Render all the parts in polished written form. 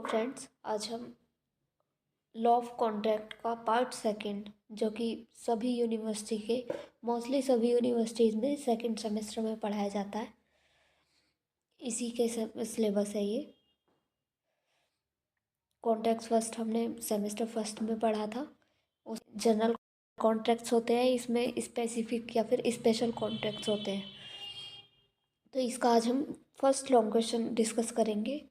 Friends, आज हम law of contract का पार्ट सेकंड, जो कि सभी यूनिवर्सिटी के मोस्टली सभी यूनिवर्सिटीज़ में सेकंड सेमेस्टर में पढ़ाया जाता है, इसी के सिलेबस है ये। कॉन्ट्रैक्ट्स फर्स्ट हमने सेमेस्टर फर्स्ट में पढ़ा था। उस जनरल कॉन्ट्रैक्ट्स होते हैं, इसमें स्पेसिफिक या फिर स्पेशल कॉन्ट्रैक्ट्स होते हैं। तो इसका आज हम फर्स्ट लॉन्ग क्वेश्चन डिस्कस करेंगे।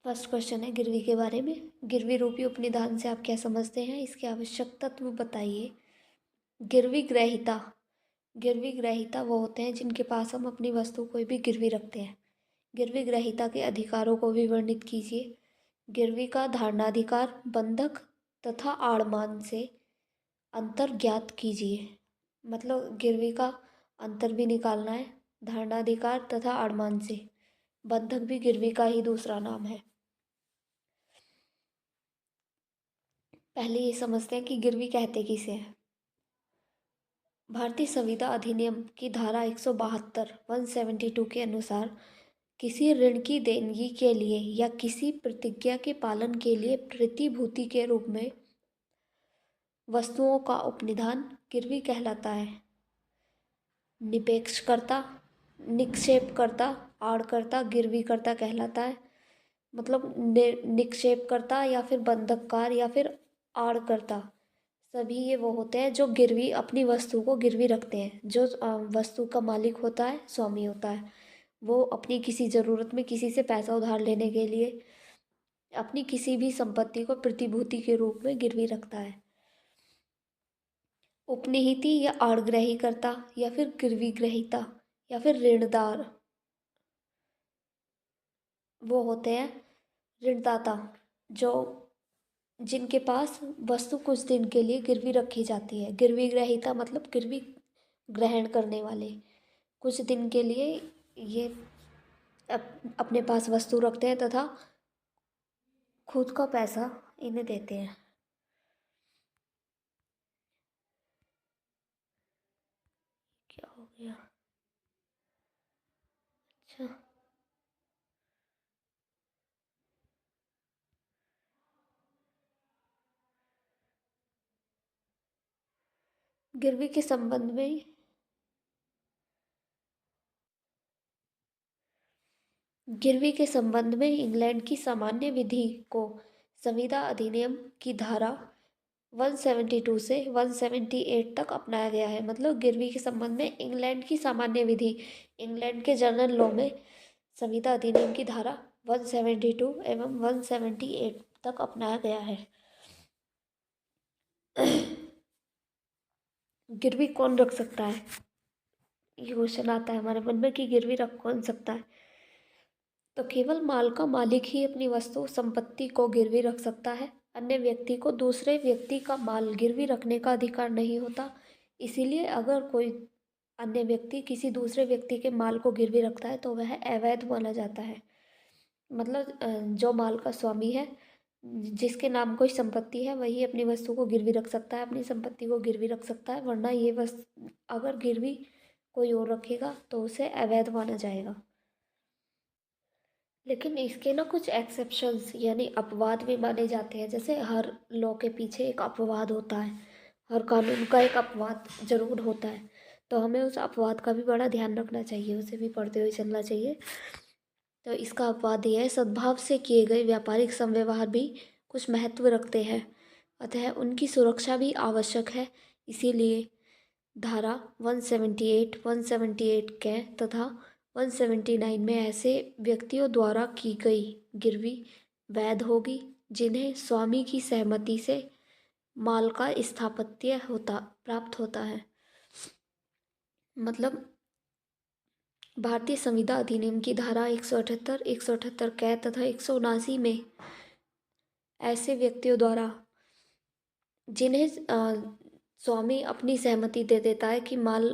फर्स्ट क्वेश्चन है गिरवी के बारे में। गिरवी रूपी उपनिधान से आप क्या समझते हैं, इसके आवश्यक तत्व बताइए। गिरवी ग्रहीता। गिरवी ग्रहीता वो होते हैं जिनके पास हम अपनी वस्तु कोई भी गिरवी रखते हैं। गिरवी ग्रहीता के अधिकारों को भी वर्णित कीजिए। गिरवी का धारणाधिकार, बंधक तथा आड़मान से अंतर ज्ञात कीजिए। मतलब गिरवी का अंतर भी निकालना है, धारणाधिकार तथा आड़मान से। बंधक भी गिरवी का ही दूसरा नाम है। पहले ये समझते हैं कि गिरवी कहते किसे हैं। भारतीय संविदा अधिनियम की धारा 172 172 के अनुसार किसी ऋण की देनगी के लिए या किसी प्रतिज्ञा के पालन के लिए प्रतिभूति के रूप में वस्तुओं का उपनिधान गिरवी कहलाता है। निपेक्षकर्ता, निक्षेपकर्ता, आड़कर्ता गिरवीकर्ता कहलाता है। मतलब निक्षेपकर्ता या फिर बंधककार या फिर आड़कर्ता, सभी ये वो होते हैं जो गिरवी अपनी वस्तु को गिरवी रखते हैं। जो वस्तु का मालिक होता है, स्वामी होता है, वो अपनी किसी ज़रूरत में किसी से पैसा उधार लेने के लिए अपनी किसी भी संपत्ति को प्रतिभूति के रूप में गिरवी रखता है। उपनिहिती या आड़ग्रहीकर्ता या फिर गिरवी ग्रहीता या फिर ऋणदार वो होते हैं ऋणदाता, जो जिनके पास वस्तु कुछ दिन के लिए गिरवी रखी जाती है। गिरवी ग्रहीता मतलब गिरवी ग्रहण करने वाले, कुछ दिन के लिए ये अपने पास वस्तु रखते हैं तथा खुद का पैसा इन्हें देते हैं। क्या हो गया? अच्छा, गिरवी के संबंध में इंग्लैंड की सामान्य विधि को संविदा अधिनियम की धारा 172 से 178 तक अपनाया गया है। मतलब गिरवी के संबंध में इंग्लैंड की सामान्य विधि, इंग्लैंड के जनरल लॉ में संविदा अधिनियम की धारा 172 एवं 178 तक अपनाया गया है। गिरवी कौन रख सकता है, ये क्वेश्चन आता है हमारे मन में कि गिरवी रख कौन सकता है। तो केवल माल का मालिक ही अपनी वस्तु संपत्ति को गिरवी रख सकता है। अन्य व्यक्ति को दूसरे व्यक्ति का माल गिरवी रखने का अधिकार नहीं होता। इसीलिए अगर कोई अन्य व्यक्ति किसी दूसरे व्यक्ति के माल को गिरवी रखता है तो वह अवैध माना जाता है। मतलब जो माल का स्वामी है, जिसके नाम कोई संपत्ति है, वही अपनी वस्तु को गिरवी रख सकता है, अपनी संपत्ति को गिरवी रख सकता है। वरना ये वस्तु अगर गिरवी कोई और रखेगा तो उसे अवैध माना जाएगा। लेकिन इसके ना कुछ एक्सेप्शंस यानी अपवाद भी माने जाते हैं। जैसे हर लॉ के पीछे एक अपवाद होता है, हर कानून का एक अपवाद जरूर होता है। तो हमें उस अपवाद का भी बड़ा ध्यान रखना चाहिए, उसे भी पढ़ते हुए चलना चाहिए। तो इसका अपवाद यह है, सद्भाव से किए गए व्यापारिक संव्यवहार भी कुछ महत्व रखते हैं, अतः उनकी सुरक्षा भी आवश्यक है। इसीलिए धारा 178, 178 के तथा 179 में ऐसे व्यक्तियों द्वारा की गई गिरवी वैध होगी जिन्हें स्वामी की सहमति से माल का स्थापत्य प्राप्त होता है। मतलब भारतीय संविदा अधिनियम की धारा 178, 178 कै तथा 179 में ऐसे व्यक्तियों द्वारा जिन्हें स्वामी अपनी सहमति दे देता है कि माल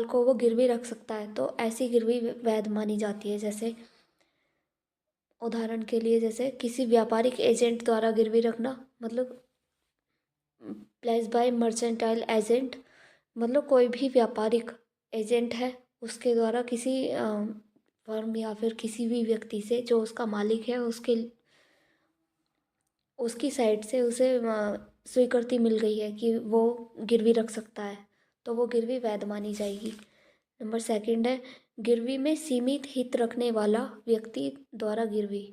को वो गिरवी रख सकता है, तो ऐसी गिरवी वैध मानी जाती है। जैसे उदाहरण के लिए, जैसे किसी व्यापारिक एजेंट द्वारा गिरवी रखना, मतलब प्लेस बाय मर्चेंटाइल एजेंट, मतलब कोई भी व्यापारिक एजेंट है उसके द्वारा किसी फर्म या फिर किसी भी व्यक्ति से जो उसका मालिक है उसकी साइड से उसे स्वीकृति मिल गई है कि वो गिरवी रख सकता है, तो वो गिरवी वैध मानी जाएगी। नंबर सेकंड है, गिरवी में सीमित हित रखने वाला व्यक्ति द्वारा गिरवी,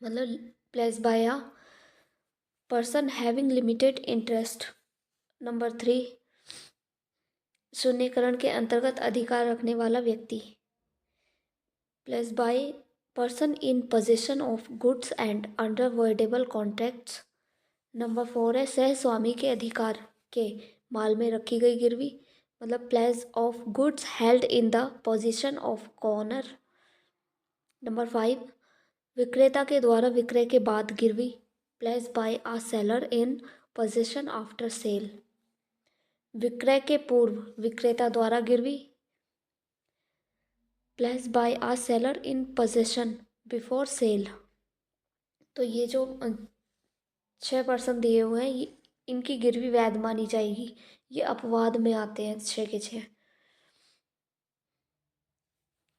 मतलब place by a person having limited interest. Number three, शून्यकरण के अंतर्गत अधिकार रखने वाला व्यक्ति, place by person in possession of goods and under voidable contracts. Number four है, सह स्वामी के अधिकार के माल में रखी गई गिरवी, मतलब place of goods held in the position of co-owner. Number five, विक्रेता के द्वारा विक्रय के बाद गिरवी, place by a seller in position after sale. विक्रय के पूर्व विक्रेता द्वारा गिरवी, place by a seller in position before sale. तो ये जो 6% दिए हुए हैं, ये इनकी गिरवी वैध मानी जाएगी। ये अपवाद में आते हैं 6 के 6।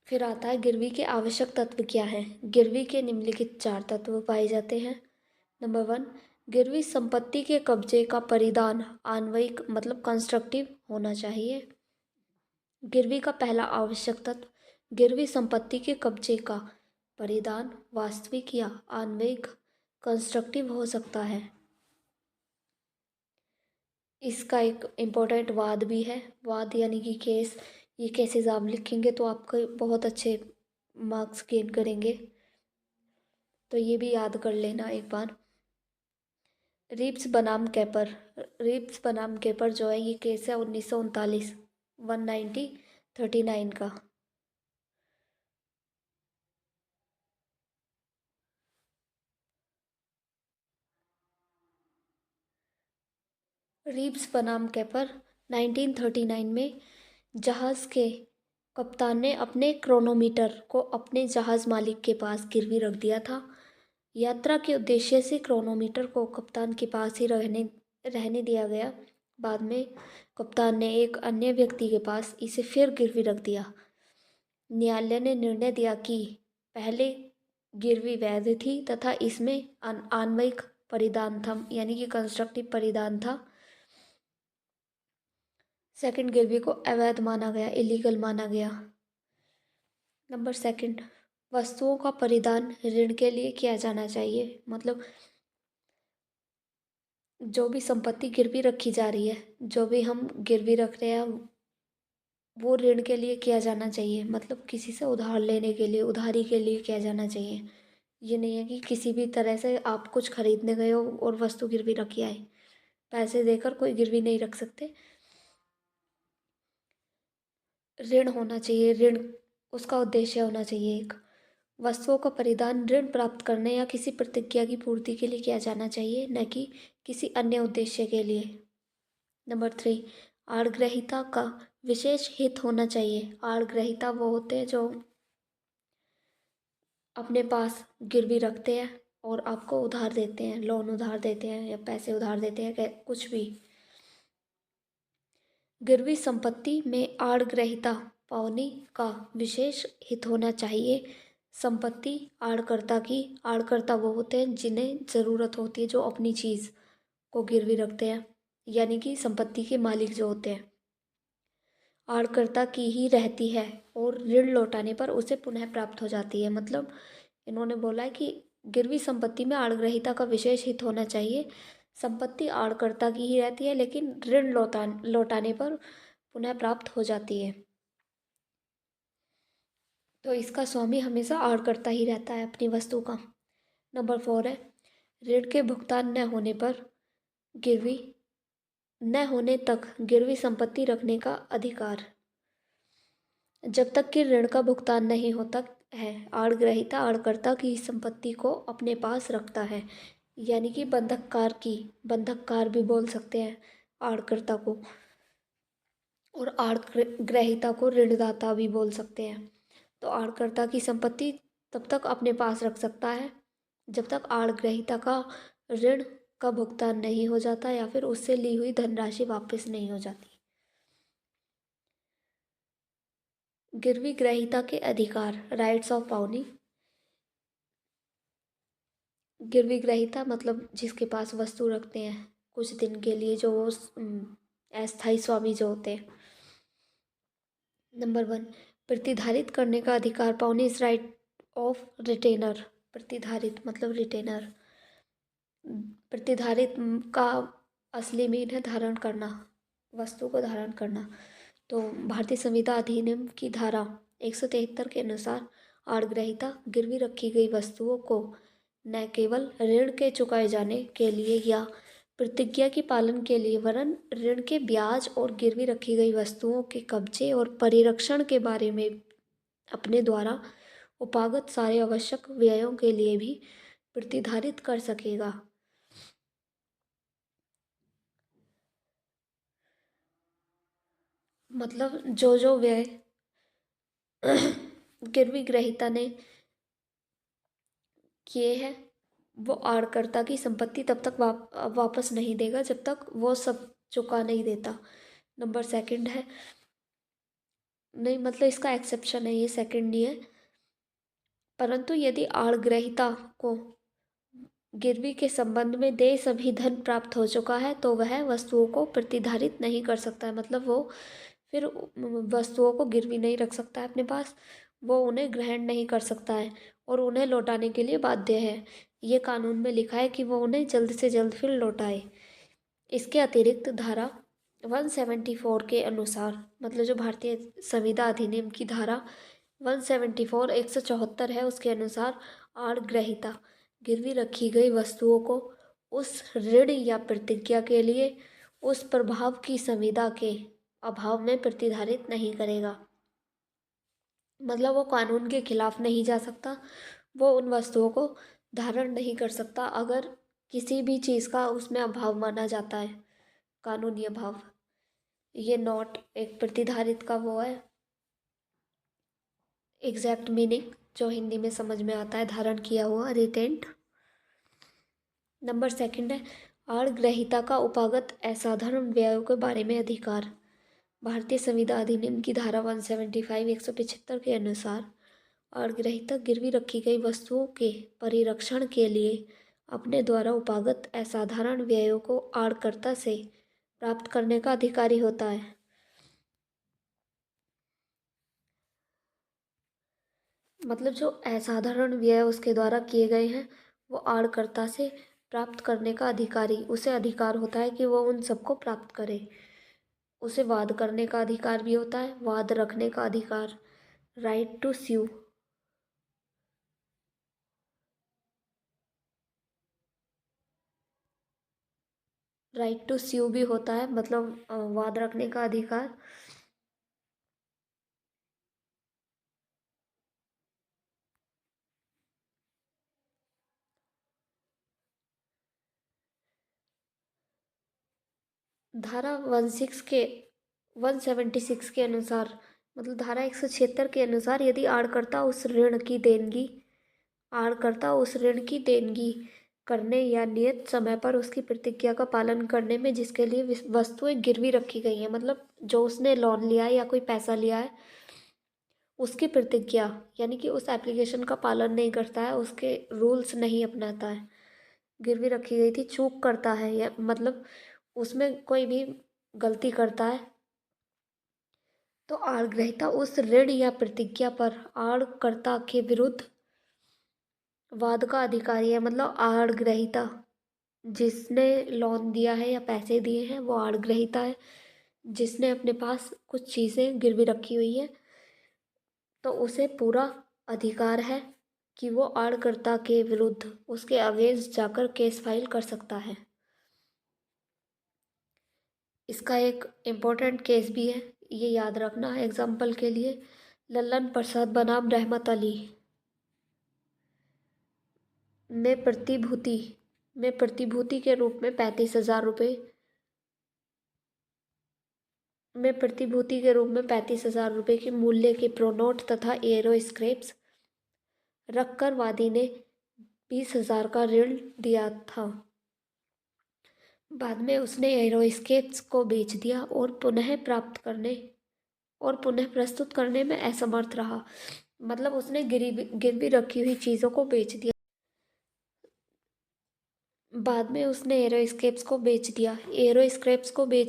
फिर आता है गिरवी के आवश्यक तत्व क्या हैं। गिरवी के निम्नलिखित 4 तत्व पाए जाते हैं। नंबर 1, गिरवी संपत्ति के कब्जे का परिधान आन्वयिक मतलब कंस्ट्रक्टिव होना चाहिए। गिरवी का पहला आवश्यक तत्व, गिरवी संपत्ति के कब्जे का परिधान वास्तविक या आन्वयिक कंस्ट्रक्टिव हो सकता है। इसका एक इम्पोर्टेंट वाद भी है। वाद यानी कि केस। ये केसेस आप लिखेंगे तो आपके बहुत अच्छे मार्क्स गेन करेंगे, तो ये भी याद कर लेना एक बार। रिप्स बनाम केपर। रिप्स बनाम केपर जो है, ये केस है 1939 1939 का। रिप्स बनाम केपर 1939 में जहाज़ के कप्तान ने अपने क्रोनोमीटर को अपने जहाज़ मालिक के पास गिरवी रख दिया था। यात्रा के उद्देश्य से क्रोनोमीटर को कप्तान के पास ही रहने दिया गया। बाद में कप्तान ने एक अन्य व्यक्ति के पास इसे फिर गिरवी रख दिया। न्यायालय ने निर्णय दिया कि पहले गिरवी वैध थी तथा इसमें आन्वयिक परिधान था, यानी कि कंस्ट्रक्टिव परिधान था। सेकंड गिरवी को अवैध माना गया, इलीगल माना गया। नंबर सेकंड, वस्तुओं का परिधान ऋण के लिए किया जाना चाहिए, मतलब जो भी संपत्ति गिरवी रखी जा रही है, जो भी हम गिरवी रख रहे हैं, वो ऋण के लिए किया जाना चाहिए, मतलब किसी से उधार लेने के लिए, उधारी के लिए किया जाना चाहिए। ये नहीं है कि किसी भी तरह से आप कुछ खरीदने गए हो और वस्तु गिरवी रखी आए। पैसे देकर कोई गिरवी नहीं रख सकते। ऋण होना चाहिए, ऋण उसका उद्देश्य होना चाहिए एक। वस्तुओं का परिधान ऋण प्राप्त करने या किसी प्रतिज्ञा की पूर्ति के लिए किया जाना चाहिए, न कि किसी अन्य उद्देश्य के लिए। नंबर 3, आड़ग्रहिता का विशेष हित होना चाहिए। आड़ग्रहिता वो होते हैं जो अपने पास गिरवी रखते हैं और आपको उधार देते हैं, लोन उधार देते हैं या पैसे उधार देते हैं, कुछ भी। गिरवी संपत्ति में आड़ग्रहिता पावनी का विशेष हित होना चाहिए। संपत्ति आड़कर्ता की, आड़कर्ता वो होते हैं जिन्हें ज़रूरत होती है, जो अपनी चीज़ को गिरवी रखते हैं, यानी कि संपत्ति के मालिक जो होते हैं। आड़कर्ता की ही रहती है और ऋण लौटाने पर उसे पुनः प्राप्त हो जाती है। मतलब इन्होंने बोला है कि गिरवी संपत्ति में आड़ग्रहिता का विशेष हित होना चाहिए। संपत्ति आड़कर्ता की ही रहती है, लेकिन ऋण लौटाने पर पुनः प्राप्त हो जाती है। तो इसका स्वामी हमेशा आड़कर्ता ही रहता है अपनी वस्तु का। नंबर 4 है, ऋण के भुगतान न होने पर गिरवी न होने तक गिरवी संपत्ति रखने का अधिकार। जब तक कि ऋण का भुगतान नहीं होता है, आड़ग्रहिता आड़कर्ता की संपत्ति को अपने पास रखता है, यानी कि बंधककार भी बोल सकते हैं आड़कर्ता को, और आड़ग्रहिता को ऋणदाता भी बोल सकते हैं। तो आड़कर्ता की संपत्ति तब तक अपने पास रख सकता है जब तक आड़ग्रहिता का ऋण का भुगतान नहीं हो जाता या फिर उससे ली हुई धनराशि वापस नहीं हो जाती। गिरवी ग्रहीता के अधिकार, राइट्स ऑफ पाउनी। गिरवी ग्रहीता मतलब जिसके पास वस्तु रखते हैं कुछ दिन के लिए, जो वो अस्थायी स्वामी जो होते हैं। नंबर 1, प्रतिधारित करने का अधिकार, पाउनी इज राइट ऑफ रिटेनर। प्रतिधारित मतलब रिटेनर। प्रतिधारित का असली मीन है धारण करना, वस्तु को धारण करना। तो भारतीय संविदा अधिनियम की धारा 173 के अनुसार आड़ग्रहीता गिरवी रखी गई वस्तुओं को न केवल ऋण के चुकाए जाने के लिए या प्रतिज्ञा के पालन के लिए, वरन ऋण के ब्याज और गिरवी रखी गई वस्तुओं के कब्जे और परिरक्षण के बारे में अपने द्वारा उपागत सारे आवश्यक व्ययों के लिए भी प्रतिधारित कर सकेगा। मतलब जो जो व्यय गिरवी ग्रहीता ने किए हैं वो आड़कर्ता की संपत्ति तब तक वापस नहीं देगा जब तक वो सब चुका नहीं देता। नंबर 2 है, नहीं मतलब इसका एक्सेप्शन है, ये सेकंड नहीं है। परंतु यदि आड़ग्रहीता को गिरवी के संबंध में देय सभी धन प्राप्त हो चुका है तो वह वस्तुओं को प्रतिधारित नहीं कर सकता है। मतलब वो फिर वस्तुओं को गिरवी नहीं रख सकता है अपने पास, वो उन्हें ग्रहण नहीं कर सकता है और उन्हें लौटाने के लिए बाध्य है। ये कानून में लिखा है कि वो उन्हें जल्द से जल्द फिर लौटाए। इसके अतिरिक्त धारा 174 के अनुसार, मतलब जो भारतीय संविदा अधिनियम की धारा 174 174 है, उसके अनुसार आड़ग्रहीता गिरवी रखी गई वस्तुओं को उस ऋण या प्रतिज्ञा के लिए उस प्रभाव की संविदा के अभाव में प्रतिधारित नहीं करेगा। मतलब वो कानून के खिलाफ नहीं जा सकता, वो उन वस्तुओं को धारण नहीं कर सकता अगर किसी भी चीज़ का उसमें अभाव माना जाता है, कानूनी अभाव। ये नॉट एक प्रतिधारित का वो है एग्जैक्ट मीनिंग जो हिंदी में समझ में आता है, धारण किया हुआ, रिटेंट। नंबर 2 है, आड़ग्रहीता का उपागत असाधारण व्ययों के बारे में अधिकार। भारतीय संविदा अधिनियम की धारा 175 175 के अनुसार आड़ग्रहीता गिरवी रखी गई वस्तुओं के परिरक्षण के लिए अपने द्वारा उपागत असाधारण व्ययों को आड़कर्ता से प्राप्त करने का अधिकारी होता है। मतलब जो असाधारण व्यय उसके द्वारा किए गए हैं वो आड़कर्ता से प्राप्त करने का अधिकारी, उसे अधिकार होता है कि वो उन सबको प्राप्त करे। उसे वाद करने का अधिकार भी होता है, वाद रखने का अधिकार, right to sue. Right to sue भी होता है, मतलब वाद रखने का अधिकार। धारा 176 के अनुसार, मतलब धारा 176 के अनुसार यदि आड़कर्ता उस ऋण की देनगी करने या नियत समय पर उसकी प्रतिज्ञा का पालन करने में जिसके लिए वस्तुएं गिरवी रखी गई हैं, मतलब जो उसने लोन लिया है या कोई पैसा लिया है उसकी प्रतिज्ञा, यानी कि उस एप्लीकेशन का पालन नहीं करता है, उसके रूल्स नहीं अपनाता है, गिरवी रखी गई थी, चूक करता है या मतलब उसमें कोई भी गलती करता है तो आड़ग्रहीता उस ऋण या प्रतिज्ञा पर आड़कर्ता के विरुद्ध वाद का अधिकारी है। मतलब आड़ग्रहीता जिसने लोन दिया है या पैसे दिए हैं वो आड़ग्रहीता है, जिसने अपने पास कुछ चीज़ें गिरवी रखी हुई है तो उसे पूरा अधिकार है कि वो आड़कर्ता के विरुद्ध उसके अगेंस्ट जाकर केस फाइल कर सकता है। इसका एक इम्पोर्टेंट केस भी है, ये याद रखना एग्जाम्पल के लिए। लल्लन प्रसाद बनाम रहमत अली में प्रतिभूति के रूप में 35,000 रुपये के मूल्य के प्रोनोट तथा एरो स्क्रैप्स रखकर वादी ने 20,000 का ऋण दिया था। बाद में उसने एरो स्क्रैप्स को बेच दिया और पुनः प्राप्त करने और पुनः प्रस्तुत करने में असमर्थ रहा। मतलब उसने गिरवी रखी हुई चीज़ों को बेच दिया। बाद में उसने एरोस्क्रैप्स को बेच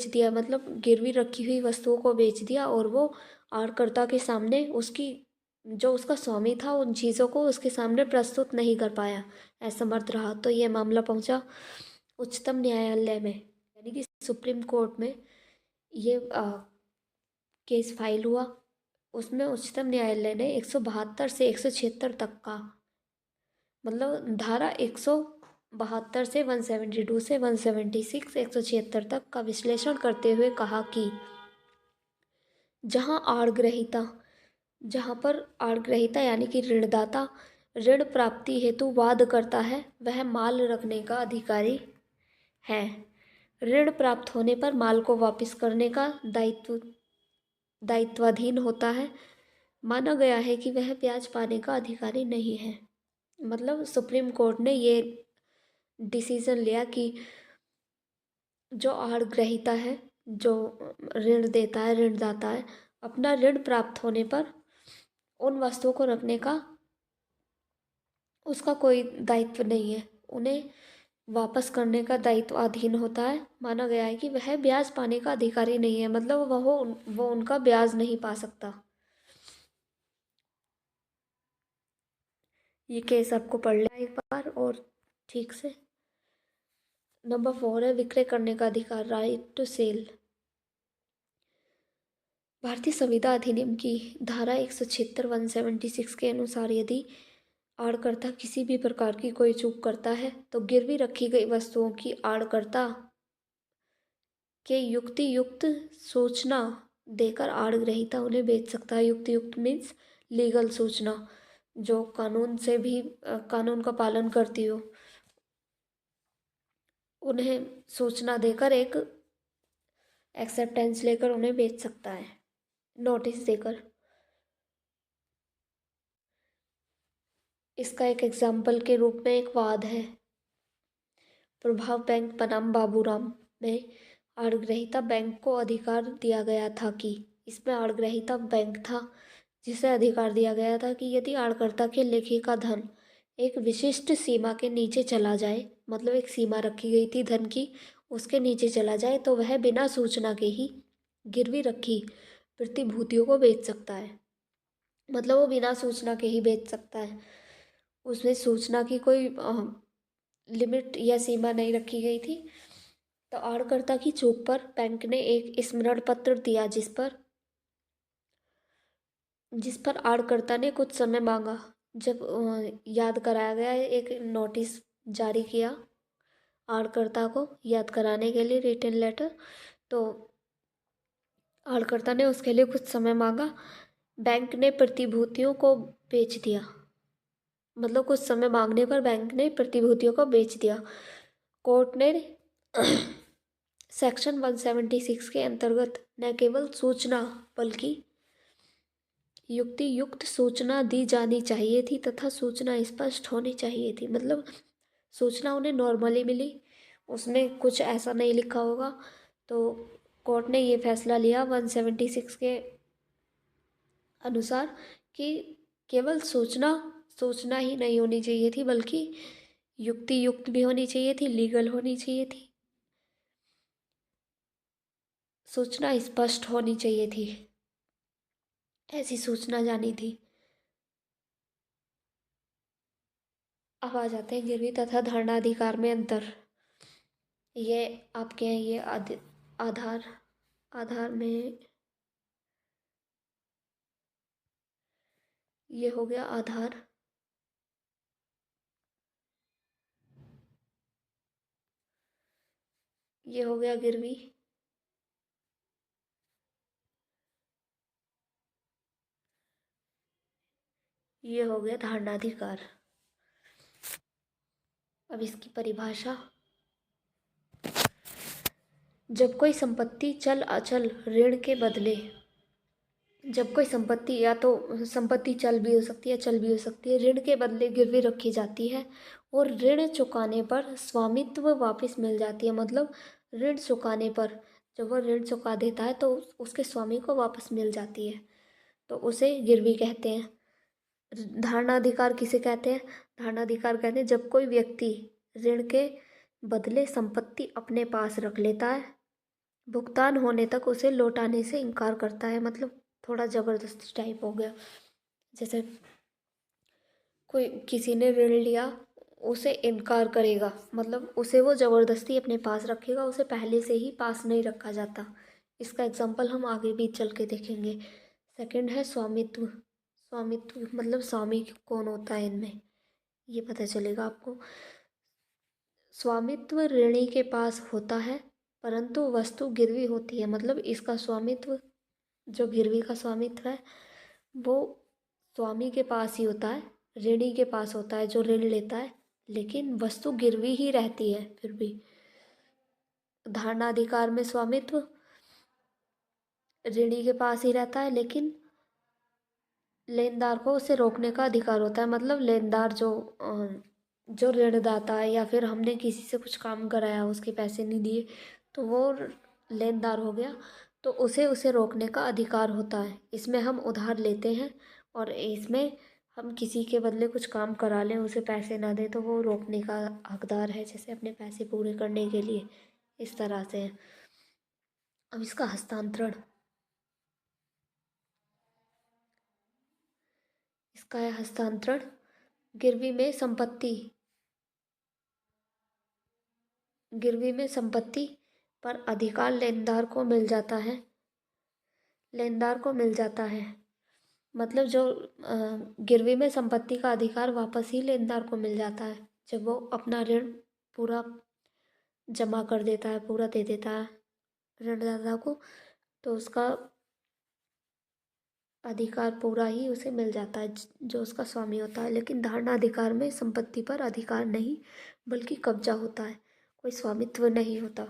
दिया, मतलब गिरवी रखी हुई वस्तुओं को बेच दिया, और वो आड़कर्ता के सामने उसकी जो उसका स्वामी था उन चीज़ों को उसके सामने प्रस्तुत नहीं कर पाया, असमर्थ रहा। तो ये मामला पहुंचा उच्चतम न्यायालय में, यानी कि सुप्रीम कोर्ट में ये केस फाइल हुआ। उसमें उच्चतम न्यायालय ने 172 से 176 तक का, मतलब धारा 172 से 172 से 176 176 तक का विश्लेषण करते हुए कहा कि जहाँ पर आड़ग्रहीता यानी कि ऋणदाता ऋण प्राप्ति हेतु वाद करता है, वह माल रखने का अधिकारी है। ऋण प्राप्त होने पर माल को वापस करने का दायित्वाधीन होता है। माना गया है कि वह ब्याज पाने का अधिकारी नहीं है। मतलब सुप्रीम कोर्ट ने ये डिसीजन लिया कि जो आड़ग्रहीता है, जो ऋण देता है, ऋणदाता है, अपना ऋण प्राप्त होने पर उन वस्तुओं को रखने का उसका कोई दायित्व नहीं है, उन्हें वापस करने का दायित्व अधीन होता है। माना गया है कि वह ब्याज पाने का अधिकारी नहीं है, मतलब वो उनका ब्याज नहीं पा सकता। ये केस आपको पढ़ लेना एक बार और ठीक से। नंबर 4 है विक्रय करने का अधिकार, राइट टू सेल। भारतीय संविदा अधिनियम की धारा 176 176 के अनुसार यदि आड़कर्ता किसी भी प्रकार की कोई चूक करता है तो गिरवी रखी गई वस्तुओं की आड़कर्ता के युक्त सूचना देकर आड़ग्रहीता उन्हें बेच सकता है। युक्त मीन्स लीगल सूचना, जो कानून का पालन करती हो, उन्हें सूचना देकर एक एक्सेप्टेंस लेकर उन्हें बेच सकता है, नोटिस देकर। इसका एक एग्जाम्पल के रूप में एक वाद है। प्रभाव बैंक बनाम बाबूराम में आड़ग्रहीता बैंक को अधिकार दिया गया था कि इसमें आड़ग्रहीता बैंक था, जिसे अधिकार दिया गया था कि यदि आड़कर्ता के लेखी का धन एक विशिष्ट सीमा के नीचे चला जाए, मतलब एक सीमा रखी गई थी धन की, उसके नीचे चला जाए तो वह बिना सूचना के ही गिरवी रखी प्रतिभूतियों को बेच सकता है। मतलब वो बिना सूचना के ही बेच सकता है, उसमें सूचना की कोई लिमिट या सीमा नहीं रखी गई थी। तो आड़कर्ता की चूक पर बैंक ने एक स्मरण पत्र दिया, जिस पर आड़कर्ता ने कुछ समय मांगा। जब याद कराया गया, एक नोटिस जारी किया आड़कर्ता को याद कराने के लिए, रिटन लेटर, तो आड़कर्ता ने उसके लिए कुछ समय मांगा। बैंक ने प्रतिभूतियों को बेच दिया, मतलब कुछ समय मांगने पर बैंक ने प्रतिभूतियों को बेच दिया। कोर्ट ने सेक्शन 176 के अंतर्गत न केवल सूचना बल्कि युक्त सूचना दी जानी चाहिए थी तथा सूचना स्पष्ट होनी चाहिए थी। मतलब सूचना उन्हें नॉर्मली मिली, उसमें कुछ ऐसा नहीं लिखा होगा। तो कोर्ट ने ये फैसला लिया 176 के अनुसार कि केवल सूचना ही नहीं होनी चाहिए थी, बल्कि युक्त भी होनी चाहिए थी, लीगल होनी चाहिए थी, सूचना स्पष्ट होनी चाहिए थी, ऐसी सूचना जानी थी। अब आ जाते हैं गिरवी तथा धारणा अधिकार में अंतर। ये आपके हैं, ये आधार में ये हो गया आधार, ये हो गया गिरवी, ये हो गया धारणाधिकार। अब इसकी परिभाषा, जब कोई संपत्ति चल अचल ऋण के बदले, जब कोई संपत्ति, या तो संपत्ति चल भी हो सकती है, चल भी हो सकती है, ऋण के बदले गिरवी रखी जाती है और ऋण चुकाने पर स्वामित्व वापस मिल जाती है। मतलब ऋण चुकाने पर जब वो ऋण चुका देता है तो उसके स्वामी को वापस मिल जाती है, तो उसे गिरवी कहते हैं। धारणाधिकार किसे कहते हैं? धारणाधिकार कहते हैं जब कोई व्यक्ति ऋण के बदले संपत्ति अपने पास रख लेता है, भुगतान होने तक उसे लौटाने से इनकार करता है। मतलब थोड़ा ज़बरदस्ती टाइप हो गया। जैसे कोई किसी ने ऋण लिया, उसे इनकार करेगा, मतलब उसे वो ज़बरदस्ती अपने पास रखेगा, उसे पहले से ही पास नहीं रखा जाता। इसका एग्जाम्पल हम आगे भी चल के देखेंगे। सेकंड है स्वामित्व। स्वामित्व मतलब स्वामी कौन होता है इनमें, ये पता चलेगा आपको। स्वामित्व ऋणी के पास होता है, परंतु वस्तु गिरवी होती है। मतलब इसका स्वामित्व, जो गिरवी का स्वामित्व है, वो स्वामी के पास ही होता है, ऋणी के पास होता है जो ऋण लेता है, लेकिन वस्तु गिरवी ही रहती है फिर भी। धारणाधिकार में स्वामित्व ऋणी के पास ही रहता है, लेकिन लेनदार को उसे रोकने का अधिकार होता है। मतलब लेनदार जो ऋणदाता है, या फिर हमने किसी से कुछ काम कराया, उसके पैसे नहीं दिए, तो वो लेनदार हो गया, तो उसे रोकने का अधिकार होता है। इसमें हम उधार लेते हैं और इसमें हम किसी के बदले कुछ काम करा लें, उसे पैसे ना दें, तो वो रोकने का हकदार है, जैसे अपने पैसे पूरे करने के लिए। इस तरह से है। अब इसका हस्तांतरण, इसका है हस्तांतरण। गिरवी में संपत्ति, गिरवी में संपत्ति पर अधिकार लेनदार को मिल जाता है, लेनदार को मिल जाता है। मतलब जो गिरवी में संपत्ति का अधिकार वापस ही लेनदार को मिल जाता है, जब वो अपना ऋण पूरा जमा कर देता है, पूरा दे देता है ऋणदाता को, तो उसका अधिकार पूरा ही उसे मिल जाता है, जो उसका स्वामी होता है। लेकिन धारणा अधिकार में संपत्ति पर अधिकार नहीं, बल्कि कब्जा होता है, कोई स्वामित्व नहीं होता।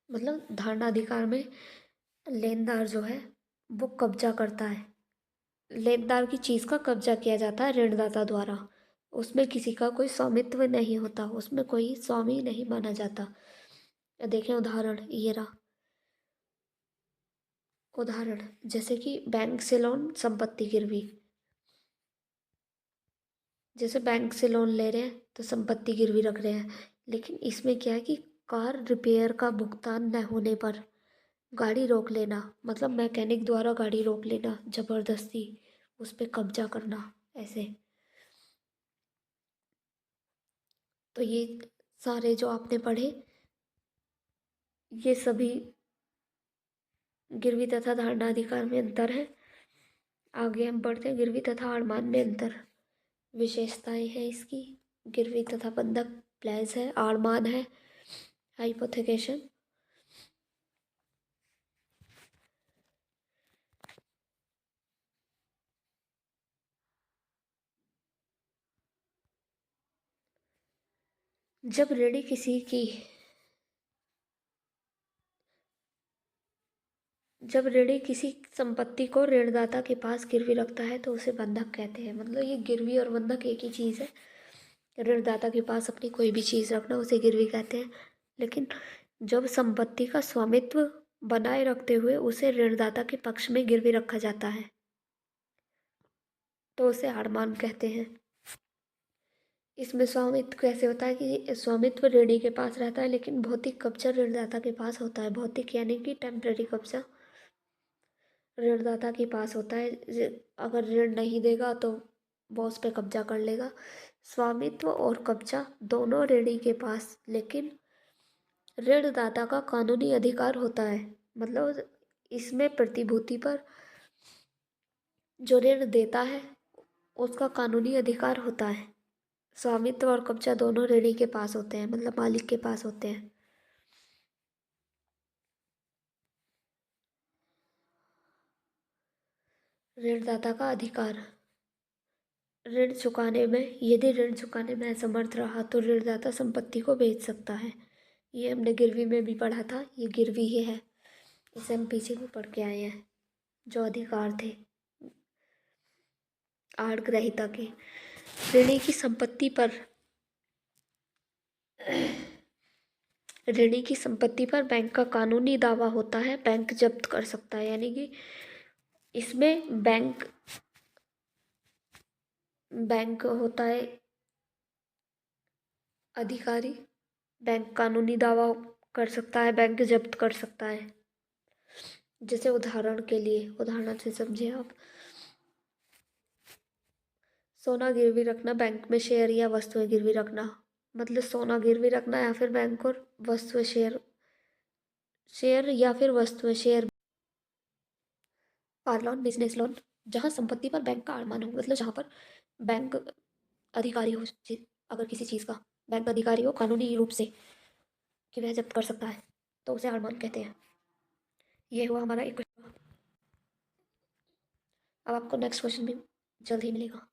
मतलब धारणा अधिकार में लेनदार जो है वो कब्जा करता है, लेनदार की चीज़ का कब्जा किया जाता है ऋणदाता द्वारा। उसमें किसी का कोई स्वामित्व नहीं होता, उसमें कोई स्वामी नहीं माना जाता। देखें उदाहरण, ये रहा उदाहरण, जैसे कि बैंक से लोन, संपत्ति गिरवी। जैसे बैंक से लोन ले रहे हैं तो संपत्ति गिरवी रख रहे हैं, लेकिन इसमें क्या है कि कार रिपेयर का भुगतान न होने पर गाड़ी रोक लेना, मतलब मैकेनिक द्वारा गाड़ी रोक लेना, जबरदस्ती उस पर कब्जा करना, ऐसे। तो ये सारे जो आपने पढ़े, ये सभी गिरवी तथा धारणा अधिकार में अंतर है। आगे हम बढ़ते हैं, गिरवी तथा आड़मान में अंतर। विशेषताएं हैं इसकी। गिरवी तथा बंधक प्लेज है, आड़मान है हाइपोथेकेशन। जब ऋणी किसी की जब ऋणी किसी संपत्ति को ऋणदाता के पास गिरवी रखता है तो उसे बंधक कहते हैं। मतलब ये गिरवी और बंधक एक ही चीज़ है। ऋणदाता के पास अपनी कोई भी चीज़ रखना, उसे गिरवी कहते हैं। लेकिन जब संपत्ति का स्वामित्व बनाए रखते हुए उसे ऋणदाता के पक्ष में गिरवी रखा जाता है तो उसे आड़मान कहते हैं। इसमें स्वामित्व कैसे होता है कि स्वामित्व ऋणी के पास रहता है, लेकिन भौतिक कब्जा ऋणदाता के पास होता है। भौतिक यानी कि टेम्पररी कब्जा ऋणदाता के पास होता है। अगर ऋण नहीं देगा तो वो उस पर कब्जा कर लेगा। स्वामित्व और कब्जा दोनों ऋणी के पास, लेकिन ऋणदाता का कानूनी अधिकार होता है। मतलब इसमें प्रतिभूति पर जो ऋण देता है उसका कानूनी अधिकार होता है। स्वामित्व और कब्जा दोनों ऋणी के पास होते हैं, मतलब मालिक के पास होते हैं। ऋणदाता का अधिकार, ऋण चुकाने में, यदि ऋण चुकाने में असमर्थ रहा तो ऋणदाता संपत्ति को बेच सकता है। ये हमने गिरवी में भी पढ़ा था, ये गिरवी ही है, इसे हम पीछे भी पढ़ के आए हैं। जो अधिकार थे आड़ ग्रहीता के, ऋणी की संपत्ति पर ऋणी की संपत्ति पर बैंक का कानूनी दावा होता है, बैंक जब्त कर सकता है। यानी कि इसमें बैंक होता है अधिकारी, बैंक कानूनी दावा कर सकता है, बैंक जब्त कर सकता है। जैसे उदाहरण से समझे आप, सोना गिरवी रखना, बैंक में शेयर या वस्तुएं गिरवी रखना। मतलब सोना गिरवी रखना या फिर बैंक और वस्तुएं शेयर या फिर वस्तुएं share. Car loan, business loan, जहाँ संपत्ति पर बैंक का अरमान हो, मतलब जहाँ पर बैंक अधिकारी हो, अगर किसी चीज़ का बैंक अधिकारी हो कानूनी रूप से कि वह जब्त कर सकता है, तो उसे अरमान कहते हैं। ये हुआ हमारा एक क्वेश्चन। अब आपको नेक्स्ट क्वेश्चन भी जल्द ही मिलेगा।